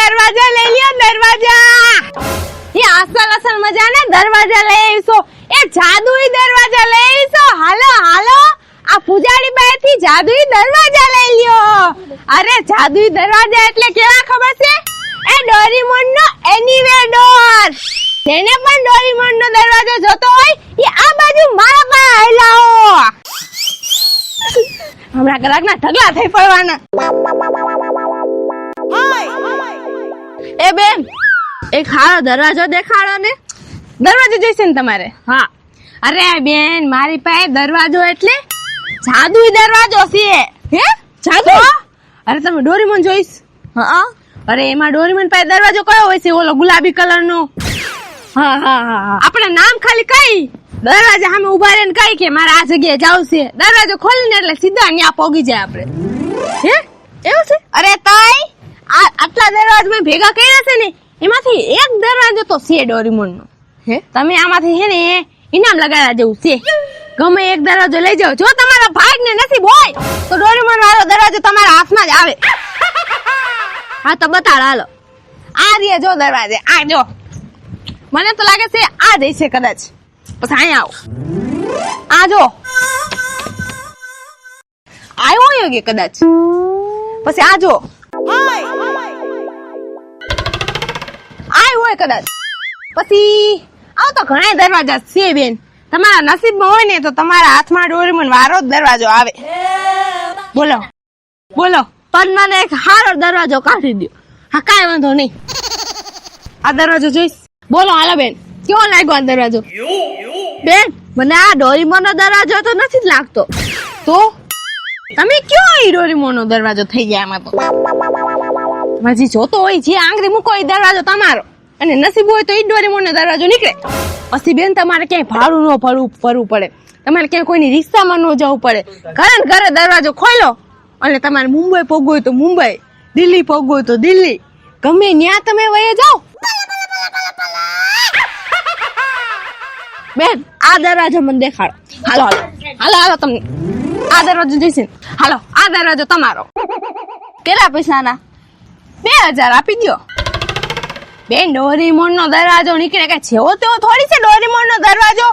દરવાજા લઈ લ્યો દરવાજા એ અસલ મજાના દરવાજા લઈ આવીશો એ જાદુઈ દરવાજા લઈ આવીશો હાલો હાલો આ પૂજારી બાઈથી જાદુઈ દરવાજા લઈ લ્યો અરે જાદુઈ દરવાજા એટલે કેવા ખબર છે એ ડોરેમોન નો એનીવેર ડોર જેને પણ ડોરેમોન નો દરવાજો જોતો હોય એ આ બાજુ મારા પાસે હલાવો હમણાં ગ્રાહકના ઢગલા થઈ પડવાના એ બેન એક હારો દરવાજો દેખાડો ને દરવાજો જોઈશે ને તમારે હા અરે બેન મારી પાસે દરવાજો એટલે જાદુઈ દરવાજો છે હે જાદુ અરે તમે ડોરેમોન જોઈશ હા અરે એમાં ડોરેમોન પાસે દરવાજો કયો હોય છે ઓલો ગુલાબી કલર નો હા હા હા આપણે નામ ખાલી કઈ દરવાજા સામે ઉભા રહીને કઈ કે મારે આ જગ્યાએ જાવું છે દરવાજો ખોલીને એટલે સીધા ત્યાં પોગી જાય આપણે હે એવું છે અરે તઈ આટલા દરવાજા મેં ભેગા કર્યા છે ને એમાંથી એક દરવાજો તો છે ડોરેમોન નો હે તમે આમાંથી છે ને ઇનામ લગાડવા જેવું છે ગમે એક દરવાજો લઈ જાઓ જો તમારા ભાગ ને નસીબ હોય તો ડોરેમોન વાળો દરવાજો તમારા હાથમાં જ આવે હા તો બતાડ હાલો આ રે જો દરવાજે આ જો મને તો લાગે છે આ જ છે કદાચ પછી અહીંયા આવો આ જો આવ્યો હોય કે કદાચ પછી આ જો આય હોય કદાચ પછી આવ તો ઘણા દરવાજા છે બેન તમારા નસીબમાં હોય ને તો તમારા હાથમાં ડોરેમોન વાળો જ દરવાજો આવે બોલો બોલો પણ મને એક હારો દરવાજો કાઢી દો હા કાંઈ વાંધો નહીં આ દરવાજો જોઈશ બોલો હાલો બેન કેવો લાગ્યો આ દરવાજો બેન મને આ ડોરેમોન નો દરવાજો તો નથી જ લાગતો તો તમે કયો એ ડોરેમોન નો દરવાજો થઈ ગયા આમાં તો માજી જોતો હોય જે આંગળી મૂકો એ દરવાજો તમારો અને નસીબ હોય તો એ ડોરેમોન નો દરવાજો નીકળે પછી બેન તમારે ક્યાંય ભાડું ન ભરવું પડે તમારે ક્યાંય કોઈની રિક્ષામાં ન જવું પડે ઘરે ને ઘરે દરવાજો ખોલો અને તમારે મુંબઈ પોગવું હોય તો મુંબઈ દિલ્હી પોગવું હોય તો દિલ્હી ગમે ત્યાં તમે વહી જાઓ બેન આ દરવાજો મને દેખાડો હાલો હાલો હાલો હાલો તમને આ દરવાજો જોઈશે હાલો આ દરવાજો તમારો કેટલા પૈસાના 2000 આપી દો બેન ડોરેમોન નો દરવાજો નીકળે કે જેવો તેવો થોડી છે ડોરેમોન નો દરવાજો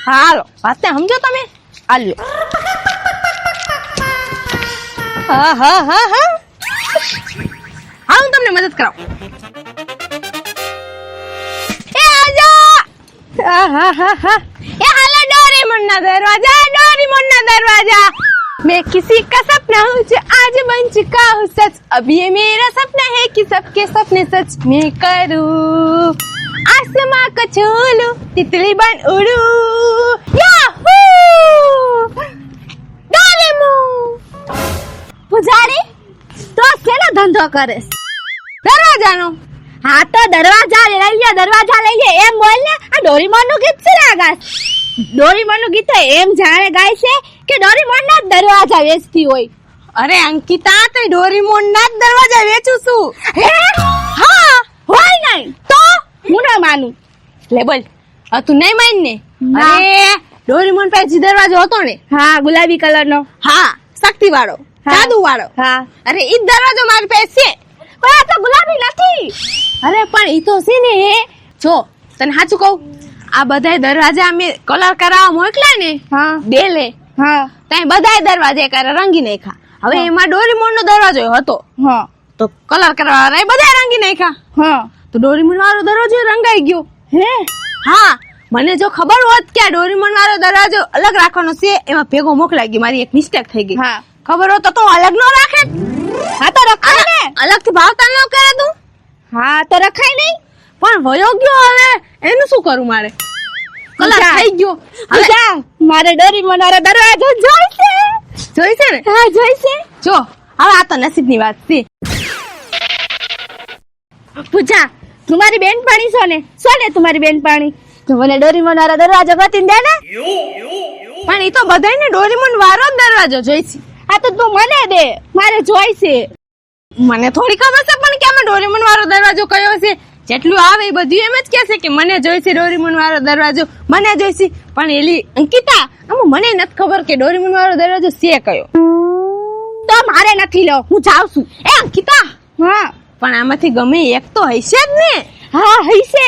હાલો વાતે સમજો તમે આલ્યો હા હા હા હા હા હું તમને મદદ કરાવું એ આજો હા હા હા હા એ હાલો डोरेमोन ना दरवाजा मैं किसी का सपना हूँ जो आज बन चुका हूँ सच अब ये मेरा सपना है कि सबके सपने सच मैं करूँ आसमां को छू लूं तितली बन उड़ूं याहू डोरेमोन पुजारी तो केनो धंधो करे दरवाजानो हाँ तो दरवाजा लई લે એમ બોલ ને આ ડોરેમોન નું ગીત છે લાગાસ ડોરેમોન નું ગીત એમ જાણે ગાય છે કે ડોરેમોન ના દરવાજા વેચતી હોય અરે અંકિતા તે ડોરેમોન ના દરવાજા વેચું છું હે હા હોય નહીં તો હું ના માનું લે બોલ તું નહીં માન ને અરે ડોરેમોન પાસે દરવાજો હતો ને હા ગુલાબી કલર નો હા શક્તિ વાળો જાદુ વાળો હા અરે ઈ દરવાજો મારી પાસે છે પણ આ તો ગુલાબી નથી અરે પણ ઈ તો છે ને જો તને સાચું કહું આ બધાય દરવાજા અમે કલર કરાવવા મોકલા ને હા ડેલે હા ત્યાં બધાય દરવાજા કરે રંગી નાખ્યા હવે એમાં ડોરેમોન નો દરવાજો હતો હા તો કલર કરાવવા બધાય રંગી નાખ્યા હા તો ડોરેમોન વાળો દરવાજો રંગાઈ ગયો હે હા મને જો ખબર હોત કે આ ડોરેમોન વાળો દરવાજો અલગ રાખવાનો છે એમાં ભેગો મોકલાઈ ગયો મારી એક મિસ્ટેક થઈ ગઈ હા ખબર હોત તો અલગ નો રાખે હા તો રખાય ને અલગ થી ભાવતાલ ન કરે તું હા તો રખાય નહીં પણ વયો ગયો હવે એનું શું કરું મારે કલર થઈ ગયો હવે મારે ડોરેમોન વાળો દરવાજો જોઈશે ને હા જોઈશે જો હવે આ તો નસીબની વાત છે પૂજા तुम्हारी बेनपणी सोने तुम्हारी बेनपणी तो મને ડોરેમોન વાળો દરવાજો ગોતીને દે ને પણ ઈ તો બધાયને ડોરેમોન વાળો દરવાજો જોઈશે આ તો તું મને દે મારે જોઈશે મને થોડી ખબર છે પણ કે આમાં ડોરેમોન વાળો દરવાજો કયો છે જેટલું આવે એ બધું એમ જ કહેશે કે મને જોઈશે ડોરેમોન વાળો દરવાજો મને જોઈશે પણ એલી અંકિતા આમાં મને નથી ખબર કે ડોરેમોન વાળો દરવાજો છે કયો તો મારે નથી લો હું જાઉં છું એ અંકિતા હા પણ આમાંથી ગમે એક તો હશે જ ને. હા હશે.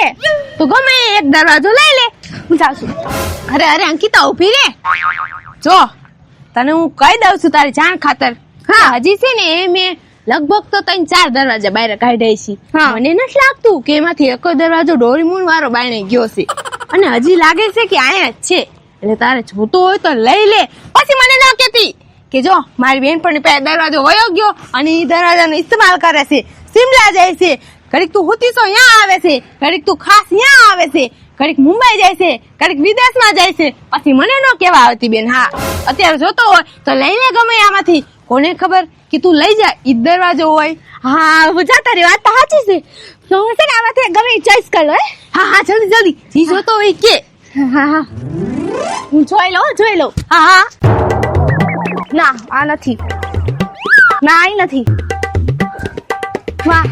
તો ગમે એક દરવાજો લઈ લે. હું જાઉં છું. અરે અરે અંકિતા ઊભી રે. જો તને હું કહી દઉં છું તારી જાણ ખાતર. હા હજી છે ને મેં લગભગ તો 3-4 દરવાજા બહાર કાઢ્યા છે. મને નથી લાગતું કે એમાંથી એક દરવાજો ડોરેમોન વાળો બાયણે ગયો છે. અને હજી લાગે છે કે આયા જ છે. એટલે તારે જોતો હોય તો લઈ લે. પછી મને ન કહેતી કે જો મારી બેનપણી પાસે દરવાજો વયો ગયો અને એ દરવાજાનો ઇસ્તેમાલ કરે છે, સિમલા જાય છે, ઘડીક તું હુતીસો અહીંયા આવે છે, ઘડીક તું ખાસ અહીંયા આવે છે, ઘડીક મુંબઈ જાય છે, ઘડીક વિદેશમાં જાય છે, પછી મને ન કહેવા આવતી બેન. હા અત્યારે જોતો હોય તો લઈને ગમે આમાંથી. કોને ખબર કે તું લઈ જા ઈ દરવાજો હોય. હા જા તારી વાત તો સાચી છે. તો હું છે ને આમાંથી ગમે ચોઈસ કરી લો. હા હા જલ્દી જલ્દી જી જોતો હોય કે. હા હા હું જોઈ લઉં. હા હા ના આ નથી. ના આ નથી. વાહ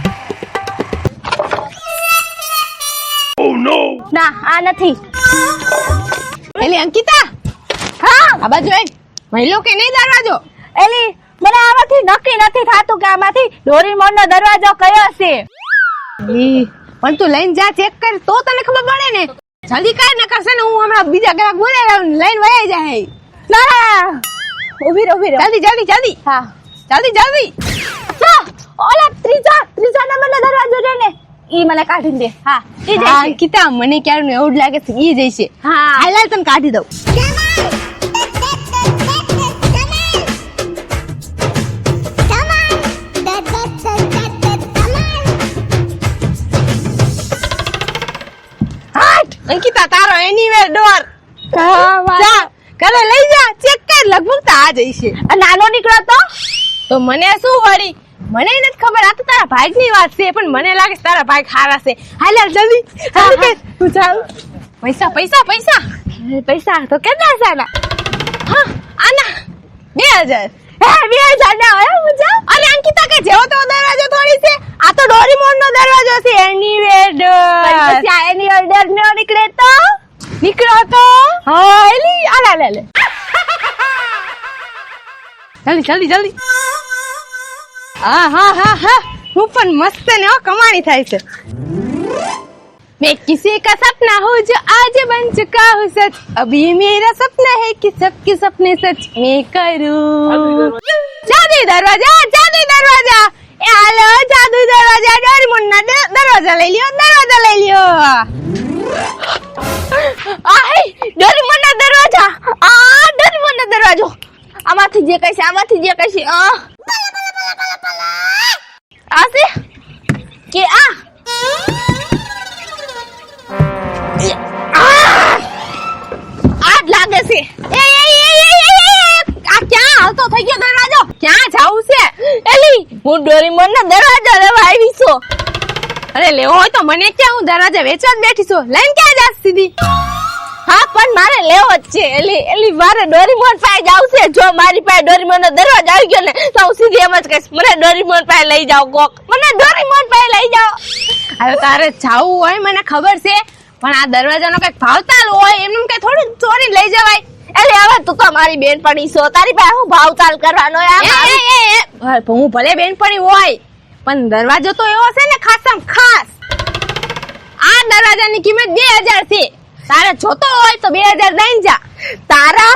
ના આ નથી. એલી અંકિતા હા આ બાજુ આય. મહિલો કે નહીં દરવાજો? એલી મને આમાંથી નક્કી નથી થાતું કે આમાંથી ડોરેમોન નો દરવાજો કયો છે. પણ તું લઈને જા ચેક કર તો તને ખબર પડે ને. જલ્દી કાઈ ન કરશે ને હું હમણાં બીજા ગ્રાહક બોલાવી લઈને વયા જાય. ના ઉભી રહો જલ્દી. હા જલ્દી ઓલા ત્રીજા નંબરનો દરવાજો છે ને ઈ મને કાઢી દે. હા ઈ જશે. અંકિતા મને ક્યારે એવું લાગે છે ઈ જશે. હા હાલ તને કાઢી દઉં. અંકિતા તારો એનીવેર ડોર. જા ઘરે લઈ જા ચેક કર લગભગ તો આ જઈશે. નાનો નીકળો તો મને શું વળી મને નથી ખબર. આ તો તારા ભાઈ ની વાત છે પણ મને લાગે છે તારા ભાઈ ખારા છે. હાલ જલ્દી તું ચાલ. પૈસા તો કેટલા છે આના? હા આના 2000. 2000 ના હોય મુજા. અરે અંકિતા કે જેવો તો દરવાજો થોડી છે. આ તો ડોરેમોન નો દરવાજો છે એનીવેર ડોર. પછી આ એનીવેર ડોર નો નીકળો તો હા એલી આલા લે જલ્દી. હા હું પણ મસ્ત ને કમાણી થાય છે. मैं किसी का सपना हूँ जो आज बन चुका हूँ सच. अब ये मेरा सपना है कि सबके सपने सच मैं करूँ. जादू दरवाजा ए हालो जादू दरवाजा डोरेमोन ना दरवाजा ले लियो. આય ડોરેમોન ના દરવાજો. આમાંથી જે કઈ છે આ છે કે આ લાગે છે. આ ક્યાં હાલતો થઈ ગયો દરવાજો? ક્યાં જાવું છે? એલી હું ડોરેમોન ના દરવાજો લેવા આવી છું. અરે લેવો હોય તો મને ક્યાં, હું દરવાજા વેચવા જ બેઠી છું. લઈને ક્યાં જાસ સીધી? હા પણ મારે લેવો જ છે. એલી મારે ડોરેમોન પાસે જાવ છે. જો મારી પાસે ડોરેમોન નો દરવાજો આવી ગયો ને તો હું સીધી એમ જ કહીશ મને ડોરેમોન પાસે લઈ જાઓ કોક. મને ડોરેમોન પાસે લઈ જાઓ. હવે તારે જાવું હોય મને ખબર છે પણ આ દરવાજાનો કઈક ભાવતાલ હોય એમને કઈ થોડી લઈ જવાય. એટલે હવે તું તો મારી બેનપણી છો, તારી પાસે હું ભાવતાલ કરવાનો? હું ભલે બેનપણી હોય પણ દરવાજો તો એવો છે ને ખાસમ ખાસ. આ દરવાજાની કિંમત 2000 છે. તારે જોતો હોય તો 2000 દઈને જા. તારા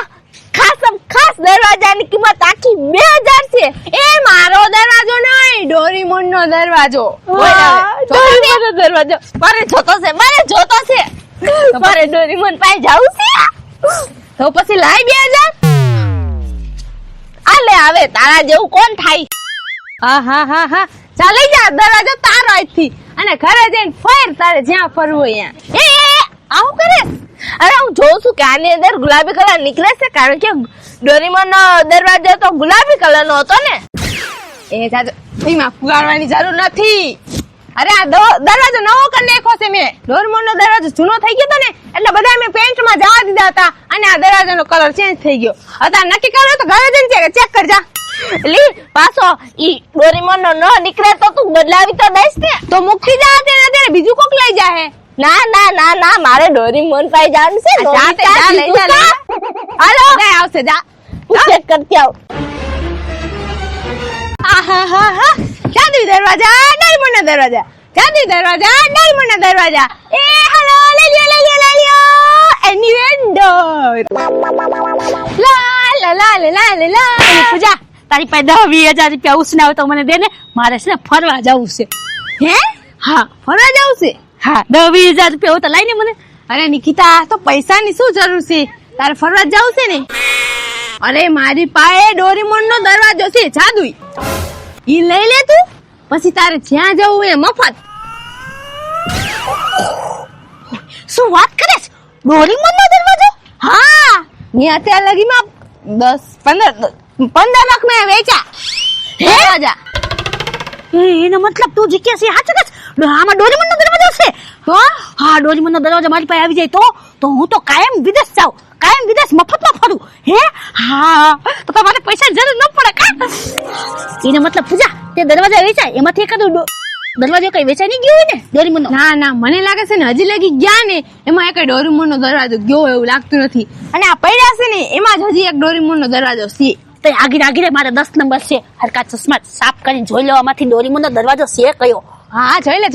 ખાસમ ખાસ દરવાજાની કિંમત આખી 2000 છે. એ મારો દરવાજો નહીં, ડોરેમોન નો દરવાજો. ડોરેમોન નો દરવાજો મારે જોતો છે. મારે ડોરેમોન પાસે જાવું છે. તો પછી લાય 2000. આ લે આવે તારા જેવું કોણ થાય? હા ચાલ લઈ જા દરવાજો તારો આજથી. અને ઘરે જઈને ફેર તારે જ્યાં ફરવું અહીંયા. આવું કરે? અરે હું જોઉં છું કે આની અંદર ગુલાબી કલર નીકળે છે કારણ કે ડોરેમોન નો દરવાજો તો ગુલાબી કલર નો હતો ને. એ જાજો એમાં ફુગાડવાની જરૂર નથી. અરે આ દરવાજો નવો કરી નાખ્યો છે મેં. ડોરેમોન નો દરવાજો જૂનો થઈ ગયો હતો ને એટલે બધા મેં પેન્ટમાં જવા દીધા હતા અને આ દરવાજાનો કલર ચેન્જ થઈ ગયો. અત્યારે નક્કી કર્યો તો ઘરે જઈને ચેક કરજા. લી પાછો ઈ ડોરેમોન નો ન નીકળે તો તું બદલાવી તો દઈશ ને. તો મૂકી જા તેને બીજું કોક લઈ જાહે. ના મારે ડોરેમોન પાસે જવાનું છે. હાલો આવશે જા ચેક કરતી આવ. જાદુઈ દરવાજા ડોરેમોનનો દરવાજા જાદુઈ દરવાજા ડોરેમોનનો દરવાજા એ હાલો લઈ લ્યો એની ડોર લા લા લા લા લા લા પૂજા તારી પાસે 10,000 રૂપિયા ઉછના હોય તો મને દે ને, મારે છે ને ફરવા જવું છે. હે હા ફરવા જવું છે હા 10,000 રૂપિયા હોય તો લાઈ ને મને. અરે નિકિતા તો પૈસાની શું જરૂર છે, તારે ફરવા જવું છે ને. અરે મારી પાસે ડોરેમોનનો દરવાજો છે જાદુઈ, ઈ લઈ લે તું, પછી તારે જ્યાં જવું એ મફત. શું વાત કરે છે, ડોરેમોનનો દરવાજો? હા મેં અત્યાર લગીમાં 15 લાખ માં વેચ્યા દરવાજા. એનો મતલબ તું જે કે છે સાચું કે છે? આમાં ડોરેમોનનો દરવાજો છે તો હા, ડોરેમોનનો દરવાજો મારી પાસે આવી જાય તો હું તો કાયમ વિદેશ જાઉં, કાયમ વિદેશ મફતમાં ફરું. હે હા, તો તમારે પૈસા જરૂર ન પડે કા? એનો મતલબ પૂજા તે દરવાજા વેચાય એમાંથી એકાદો દરવાજો કઈ વેચાઈ નહીં ગયો હોય ને ડોરેમોનનો? ના મને લાગે છે ને હજી લગી ગયા ને એમાં એક ડોરેમોનનો દરવાજો ગયો એવું લાગતું નથી, અને આ પડ્યા છે ને એમાં જ હજી એક ડોરેમોનનો દરવાજો છે. તો આગળ મારા 10 નંબર છે, હરકા ચશ્મા સાફ કરીને જોઈ લો આમાંથી ડોરેમોનનો દરવાજો છે કયો. હા જોઈ લે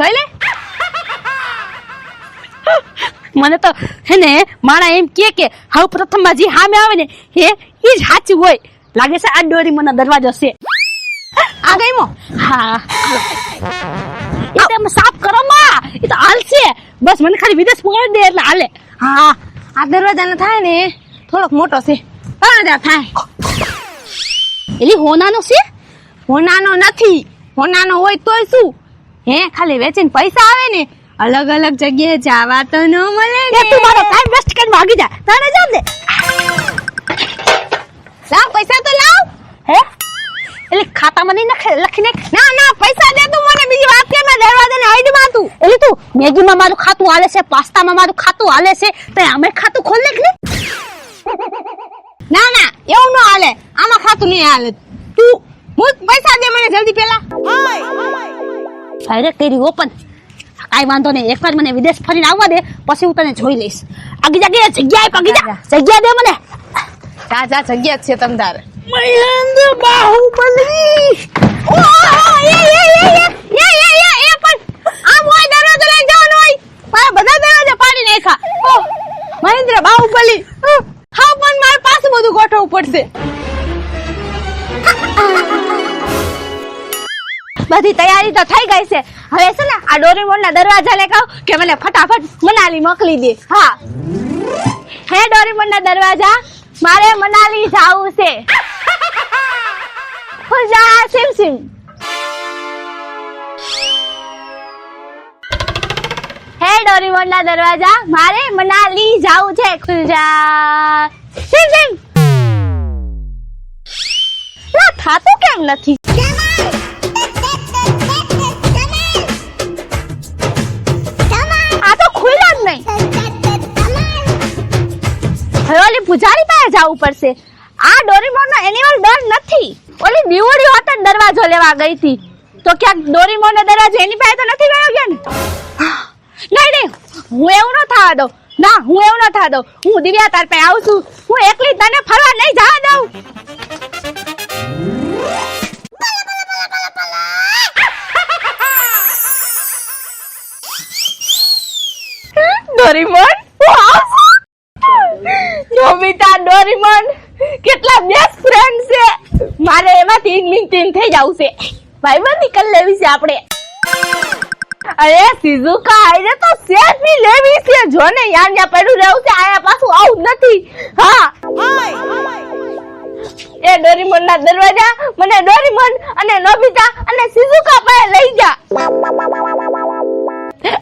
મને તો હે ને માણા એમ કે હવે પ્રથમમાં જે સામે આવે ને હે ઈ જ સાચું હોય લાગે છે. આ ડોરેમોનનો દરવાજો છે. આ ગઈમો. હા એ તમે સાફ કરો માં, એ તો હાલ છે બસ, મને ખાલી વિદેશ મોકલી દે એટલે હાલે. હા આ દરવાજાનો થાય ને થોડોક મોટો છે, 5,000 થાય. એલી હોનાનો છે? હોનાનો નથી, હોનાનો હોય તોય શું હે, ખાલી વેચીને પૈસા આવે ને, અલગ અલગ જગ્યાએ જવા તો ન મળે ને. તું મારો ટાઈમ વેસ્ટ કરીને ભાગી જા, તારે જાવ દે. લાવ પૈસા તો લાવ. હે એટલે ખાતામાં નહીં લખી નાખ. ના પૈસા દે તું મને, બીજી વાત કે ના દરવાજાને હઈડમાં તું. એટલે તું મેગીમાં મારું ખાતું હાલે છે, પાસ્તામાં મારું ખાતું હાલે છે, તો અમે ખાતું ખોલ નાખ ને. ના એવું ન હાલે, આમાં ખાતું નહીં હાલે. તું પૈસા દે મને જલ્દી પેલા. ડાયરેક્ટ તેરી ઓપન. કાઈ વાંધો નહીં, એકવાર મને વિદેશ ફરીને આવવા દે પછી હું તને જોઈ લઈશ. આગી જગ્યાએ પગી જા, જગ્યા દે મને. જા જગ્યા જ છે તમ તારે. મહેન્દ્ર બાહુબલી. એ પણ આમ હોય દરવાજો લઈને જવાનો હોય, મારા બધા દરવાજા પાડી નાખ્યા. મહેન્દ્ર બાહુબલી. હા પણ મારે પાછું બધું ગોઠવવું પડશે. બધી તૈયારી તો થઈ ગઈ છે, હવે છે ને આ ડોરેમોનના દરવાજા ને કહું કે મને ફટાફટ મનાલી મોકલી દે. હા હે ડોરેમોનના દરવાજા, મારે મનાલી જાવું છે. ખુલજા સિમ. હે ડોરેમોનના દરવાજા, મારે મનાલી જાવું છે. ખુલજા સિમ. ના થાતું કેમ નથી? આ તો ખુલ્લા જ નહીં. હવે ઓલી પૂજારી પાસે જવું પડશે. આ ડોરેમોનનો એનિમલ ડર નથી. ઓલી દીવડી હોત દરવાજો લેવા ગઈ હતી તો ક્યાંક ડોરેમોનનો દરવાજો એની પાસે તો નથી ગયો કે નહીં. હું એવું ન થવા દઉં. હું દિવ્યા તાર પાસે આવું છું. હું એકલી તને ફરવા નહીં જવા દઉં. ડોરેમોન નોબિતા ડોરેમોન કેટલા બેસ્ટ ફ્રેન્ડ છે. મારે એમાંથી ઇન્ટિન થઈ જવું છે. ભાઈબંધી કરી લેવી છે આપણે. અરે સિઝુકા આઈને તો સેલ્ફી લેવી છે. જો ને યાર ત્યાં પડ્યું રહેવું છે, આયા પાછું આવું નથી. હા એ ડોરેમોનના દરવાજા મને ડોરેમોન અને નોબિતા અને સિઝુકા પાસે લઈ જા.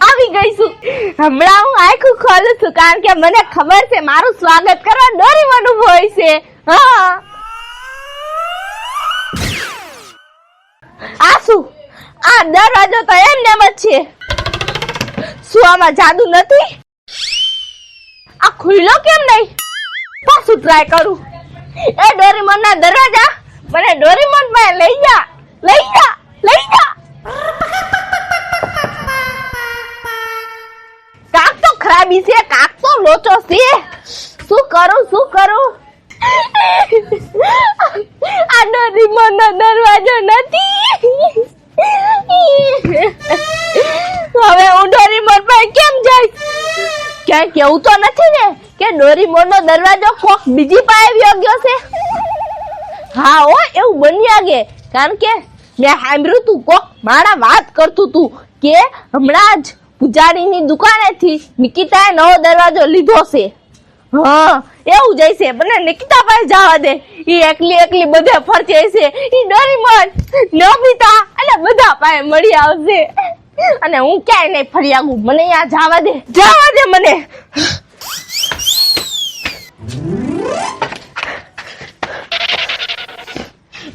આવી ગઈ છું. હમણાં હું આખું ખોલું છું કારણ કે મને ખબર છે મારું સ્વાગત કરવા ડોરેમોન ઉભો હોય છે. હા આ શું? આ દરવાજો તો એમ જ છે. શું આમાં જાદુ નથી? આ ખુલ્લો કેમ નહીં? પાછું ટ્રાય કરું. એ ડોરેમોનના દરવાજા મને ડોરેમોન પાસે લઈ જા. કાક તો ખરાબી છે, કાક તો લોચો છે. શું કરું? આ ડોરેમોનનો દરવાજો નથી. હવે હું ડોરેમોન પાસે કેમ જઈશ? ક્યાંય કેવું તો નથી ને કે ડોરેમોન નો દરવાજો કોક બીજી પાસે વ્યો ગયો છે? હા હો, એવું બની આગે, કારણ કે મેં સાંભળ્યું તું કોક મારા વાત કરતું તું કે હમણાં જ પૂજારીની દુકાનેથી નિકિતાએ નવો દરવાજો લીધો છે. હા એવું જ હશે, મને નિકિતા પાસે જવા દે. ઈ એકલી બધે ફરતી હશે. ઈ ડોરેમોન, નોબિતા એટલે બધા પાસે મળી આવશે અને હું ક્યાંય નહીં ફરી આવું. મને અહીંયા જવા દે, જવા દે મને.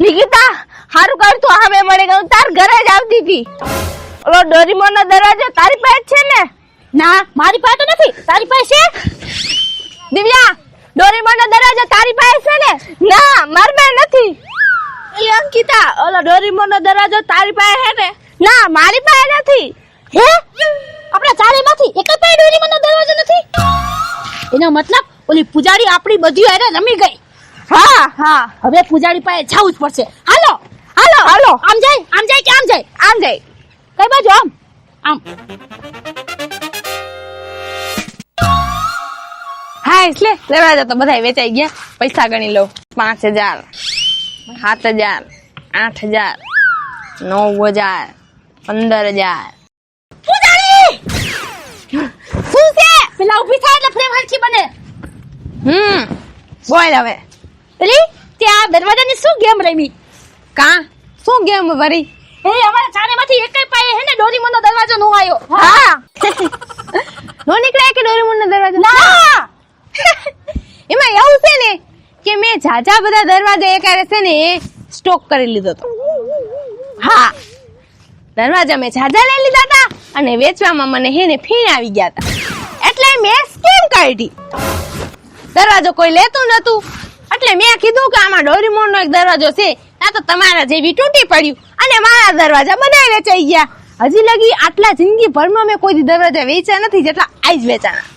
નિકિતા, હારું કર તું હવે મળી ગયું. તાર ઘરે જ આવતી હતી. ઓલો ડોરેમોન નો દરવાજો તારી પાસે છે ને? ના, મારી પાસે તો નથી. તારી પાસે છે? દિવ્યા, ડોરેમોન નો દરવાજો તારી પાસે છે ને? ના, મારી પાસે નથી. એ અંકિતા, ઓલો ડોરેમોન નો દરવાજો તારી પાસે છે ને? ના, મારી પાસે નથી. હે? આપણા ચારેયમાંથી એક જ પાસે ડોરેમોન નો દરવાજો નથી? એનો મતલબ ઓલી પૂજારી આપણી બધી હારે રમી ગઈ. હા હા, હવે પૂજારી પાસે જવું જ પડશે. હાલો હાલો હાલો. આમ જાય કે આમ જાય? આમ જાય. કઈ બાજુ? આમ આમ. હા, એટલે દરવાજા તો બધા વેચાઈ ગયા. પૈસા ગણી લઉં. 5,000, 7,000, 8,000, 9,000, 15,000. પૂજારી શું છે? પેલા ઊભી થાય એટલે ફ્રેમ હરખી બને. બોલ હવે. પેલી ત્યાં દરવાજાની શું ગેમ રમી? કા શું ગેમ વરી? એ અમારા ચારેયમાંથી એકય પાસે હે ને ડોરેમોનનો દરવાજો નો આવ્યો. હા. નો નીકળ્યા કે ડોરેમોન નો દરવાજો? ના. એમાં એવું છે ને કે મેં જાજા બધા દરવાજા એકારે છે ને સ્ટોક કરી લીધો તો. હા, દરવાજા મેં જાજા લઈ લીધા હતા અને વેચવામાં મને હેને ફીણ આવી ગયા હતા, એટલે મેં સ્કેમ કાઢી. દરવાજો કોઈ લેતું નતું, એટલે મેં કીધું કે આમાં ડોરેમોન નો એક દરવાજો છે, આ તો તમારા જેવી તૂટી પડ્યું અને મારા દરવાજા બધા વેચાઈ ગયા. હજી લગી આટલા જિંદગી ભરમાં મેં કોઈ દરવાજા વેચ્યા નથી જેટલા આજ વેચાણા.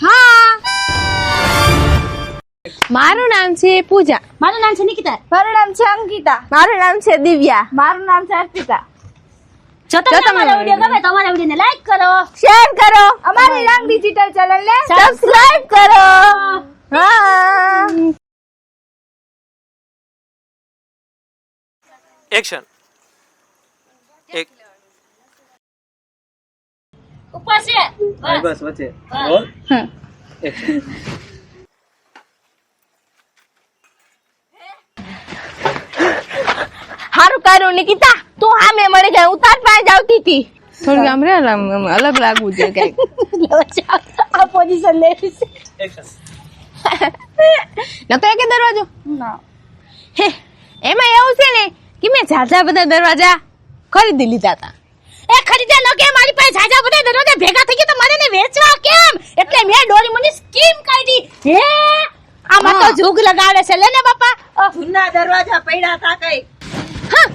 હા, મારું નામ છે પૂજા. મારું નામ છે નિકિતા. મારું નામ છે અંકિતા. મારું નામ છે દિવ્યા. મારું નામ છે અર્પિતા. જો તમને અમારો વિડિયો ગમે તો અમારા વિડિયોને લાઈક કરો, શેર કરો, અમારી રંગ ડિજિટલ ચેનલને સબસ્ક્રાઇબ કરો. હા. એક્શન. એક ઉપર છે બસ વચ્ચે રોલ એક્શન. હારું કર્યું નિકિતા, તું સામે મળી ગઈ. હું તાર પાસે જ આવતી હતી. થોડું આમ રે અલગ લાગવું જોઈએ કઈક. આ પોઝિશન લેવી છે. એક્શન. નતો એક દરવાજો? ના. હે, એમાં એવું છે ને કે મેં જાજા બધા દરવાજા ખરીદી લીધા હતા. એ ખરીદે ન કે મારી પાસે જાજા બધા દરવાજા ભેગા થઈ ગયા તો મારે ને વેચવા કેમ? એટલે મેં ડોરેમોનની સ્કીમ કાઢી. હે, આમાં તો જુગ લગાડે છે. લે ને બાપા, જૂના દરવાજા પડ્યા હતા કઈ હા.